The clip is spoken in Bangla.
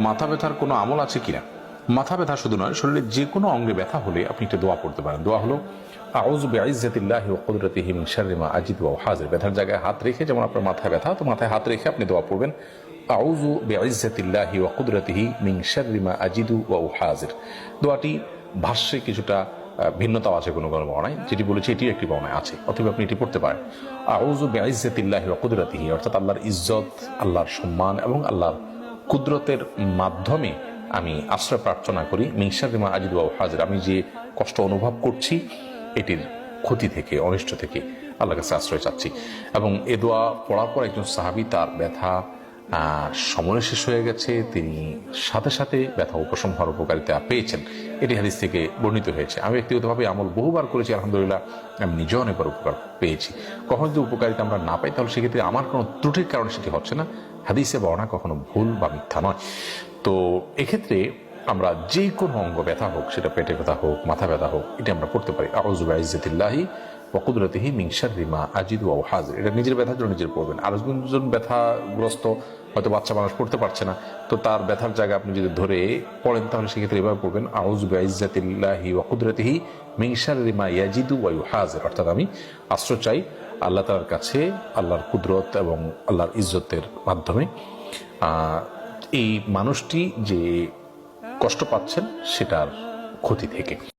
মাথা ব্যথার কোনো আমল আছে কিনা? মাথা ব্যথা শুধু নয়, শরীরের যে কোনো অঙ্গে ব্যথা হলে আপনি একটা দোয়া পড়তে পারেন। দোয়া হলো আউযু বিইজ্জাতিল্লাহি ওয়া কুদরাতিহি মিন শাররি মা আজিদু ওয়া উহাযির। ব্যথার জায়গায় হাত রেখে, যেমন আপনার মাথায় ব্যথা, তো মাথায় হাত রেখে আপনি দোয়া পড়বেন আউযু বিইজ্জাতিল্লাহি ওয়া কুদরাতিহি মিন শাররি মা আজিদু ওয়া উহাযির। দোয়াটি ভাষ্যে কিছুটা ভিন্নতাও আছে কোনো কোনো বর্ণায়, যেটি বলেছে এটিও একটি বর্ণায় আছে, অথবা আপনি এটি পড়তে পারেন আউযু বিইজ্জাতিল্লাহি ওয়া কুদরাতিহি, অর্থাৎ আল্লাহর ইজ্জত, আল্লাহর সম্মান এবং আল্লাহর কুদরতের মাধ্যমে আমি আশ্রয় প্রার্থনা করি মিন শাররি মা আজিদু ওয়া উহাযির, আমি যে কষ্ট অনুভব করছি এটির ক্ষতি থেকে, অনিষ্ট থেকে আল্লাহর কাছে আশ্রয় চাচ্ছি। এবং এ দোয়া পড়ার পর একজন সাহাবী, তার ব্যথা সময় শেষ হয়ে গেছে, তিনি সাথে সাথে ব্যথা উপশম হওয়ার উপকারিতা পেয়েছেন, এটি হাদিস থেকে বর্ণিত হয়েছে। আমি ব্যক্তিগতভাবে আমল বহুবার করেছি, আলহামদুলিল্লাহ আমি নিজেও অনেকবার উপকার পেয়েছি। কখন যদি উপকারিতা আমরা না পাই, তাহলে সেক্ষেত্রে আমার কোনো ত্রুটির কারণে সেটি হচ্ছে না, হাদিসে বর্ণনা কখনো ভুল বা মিথ্যা নয়। তো এক্ষেত্রে আমরা যে কোনো অঙ্গ ব্যথা হোক, সেটা পেটে ব্যথা হোক, মাথা ব্যথা হোক, এটা আমরা পড়তে পারি আউযু বিইজ্জাতিল্লাহি ওয়া কুদরাতিহি মিন শাররি মা আজিদু ওয়া উহাযির। এটা নিজের ব্যথার জন্য নিজের পড়বেন। আর একজন ব্যথাগ্রস্ত, হয়তো বাচ্চা মানুষ পড়তে পারছে না, তো তার ব্যথার জায়গা আপনি যদি ধরে পড়েন, তাহলে সেক্ষেত্রে এভাবে পড়বেন আউযু বিইজ্জাতিল্লাহি ওয়া কুদরাতিহি মিন শাররি মা ইয়াজিদু ওয়া ইউহাযির, অর্থাৎ আমি আশ্রয় চাই আল্লাহ তাআলার কাছে, আল্লাহর কুদরত এবং আল্লাহর ইজ্জতের মাধ্যমে এই মানুষটি যে কষ্ট পাচ্ছেন সেটার ক্ষতি থেকে।